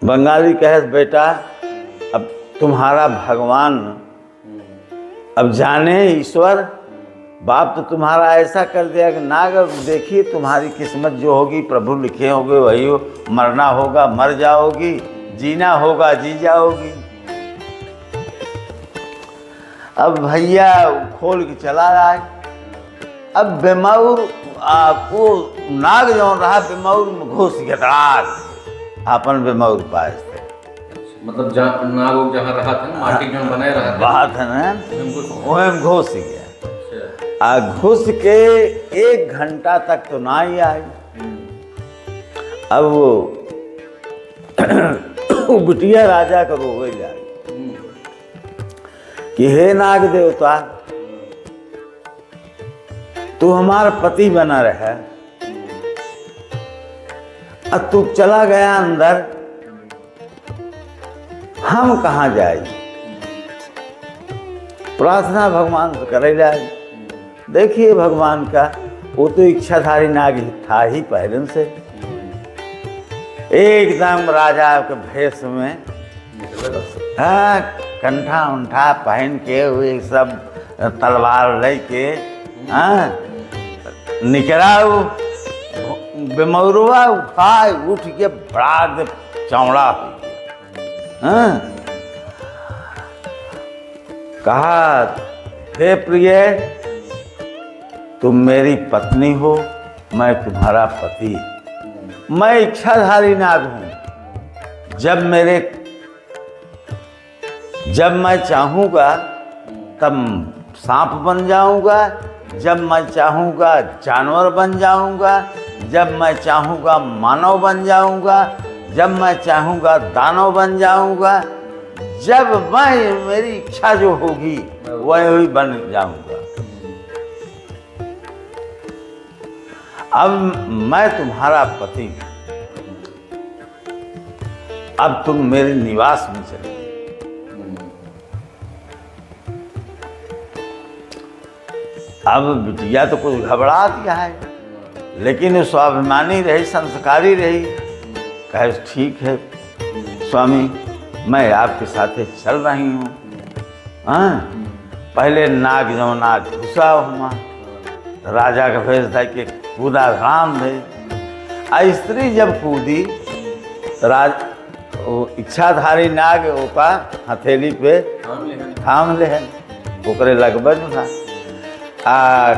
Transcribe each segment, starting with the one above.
बंगाली कहे बेटा अब तुम्हारा भगवान अब जाने ईश्वर बाप तो तुम्हारा ऐसा कर दिया कि नाग अब देखिए तुम्हारी किस्मत जो होगी प्रभु लिखे होगे वही हो, मरना होगा मर जाओगी, जीना होगा जी जाओगी। अब भैया खोल के चला रहा है। अब बेमौर वो नाग जो रहा बेमौर में घुस गया अपन बेमौर पास थे। मतलब नाग जहाँ रहा था ना माटी जो बनाए रहा था बात है ना वह घुस गया। घुस के 1 घंटा तक तो ना ही आई। अब वो बिटिया राजा का रोवे जाए कि हे नाग देवता तू हमारा पति बना रहा अब तू चला गया अंदर, हम कहाँ जाए। प्रार्थना भगवान से करे जाए। देखिए भगवान का वो तो इच्छाधारी नाग था ही पहले से, एकदम राजा के भेष में हाँ कंठा उंठा पहन के हुए सब तलवार लेके हाँ निकला। बेमौरवा उठाए उठ के बड़ा चौड़ा हो गया। हाँ कहा हे प्रिय तुम मेरी पत्नी हो, मैं तुम्हारा पति, मैं इच्छाधारी नाग हूं। जब मैं चाहूँगा तब सांप बन जाऊँगा, जब मैं चाहूँगा जानवर बन जाऊँगा, जब मैं चाहूँगा मानव बन जाऊँगा, जब मैं चाहूँगा दानव बन जाऊँगा, जब मैं मेरी इच्छा जो होगी वही बन जाऊँगा। अब मैं तुम्हारा पति हूँ, अब तुम मेरे निवास में चले। अब बिटिया तो कुछ घबरा दिया है, लेकिन स्वाभिमानी रही, संस्कारी रही। कहे ठीक है स्वामी मैं आपके साथ चल रही हूँ। हाँ पहले नाग जो नाग घुसा हुआ राजा का भेष था कि कूदा राम दे। स्त्री जब कूदी इच्छाधारी नाग ओका हथेली पे थाम ले ओकरे लगभग था।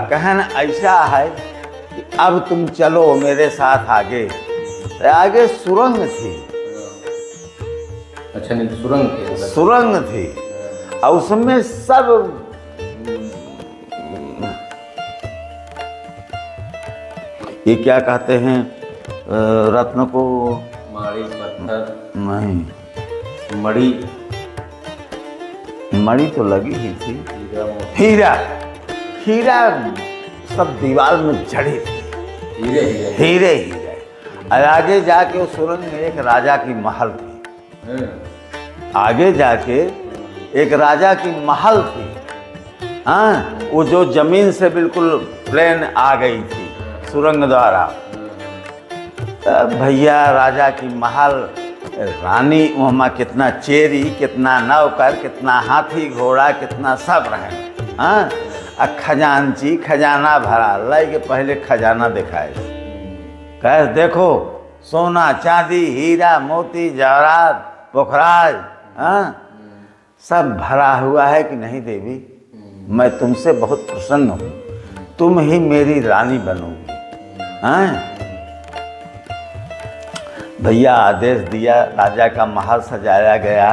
कहन ऐसा है कि अब तुम चलो मेरे साथ आगे। आगे सुरंग थी। अच्छा नहीं सुरंग थी। सुरंग थी और उसमें सब ये क्या कहते हैं रत्न को माड़ी पत्थर नहीं मणि तो लगी ही थी। हीरा हीरा सब दीवार में जड़े थे। हीरे और आगे जाके उस सुरंग में एक राजा की महल थी। आगे जाके एक राजा की महल थी। हाँ वो जो जमीन से बिल्कुल प्लेन आ गई थी सुरंग द्वारा। भैया राजा की महल, रानी वहाँ कितना चेरी, कितना नौकर, कितना हाथी घोड़ा, कितना सब रहे। हाँ खजानची खजाना भरा लाई के पहले खजाना दिखाए। कहे देखो सोना चांदी हीरा मोती जवाहरात पोखराज हाँ सब भरा हुआ है कि नहीं देवी। मैं तुमसे बहुत प्रसन्न हूँ, तुम ही मेरी रानी बनोगी। हाँ भैया आदेश दिया, राजा का महल सजाया गया।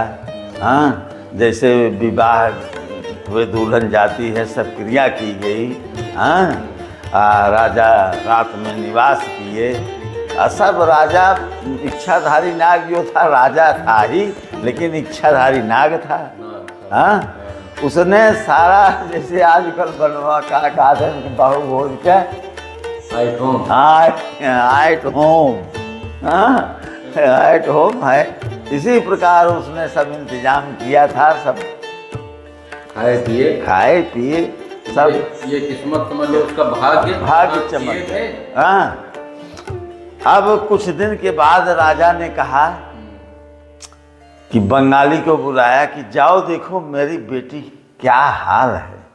हाँ जैसे विवाह हुए दुल्हन जाती है सब क्रिया की गई। हाँ राजा रात में निवास किए। सब राजा इच्छाधारी नाग जो था राजा था ही, लेकिन इच्छाधारी नाग था। हाँ उसने सारा जैसे आजकल बनवा का कादन बहु भोज के एट होम है, इसी प्रकार उसने सब इंतजाम किया था। सब खाए पिए सब। ये किस्मत समझ लो उसका भाग्य चमक। हाँ अब कुछ दिन के बाद राजा ने कहा कि बंगाली को बुलाया कि जाओ देखो मेरी बेटी क्या हाल है।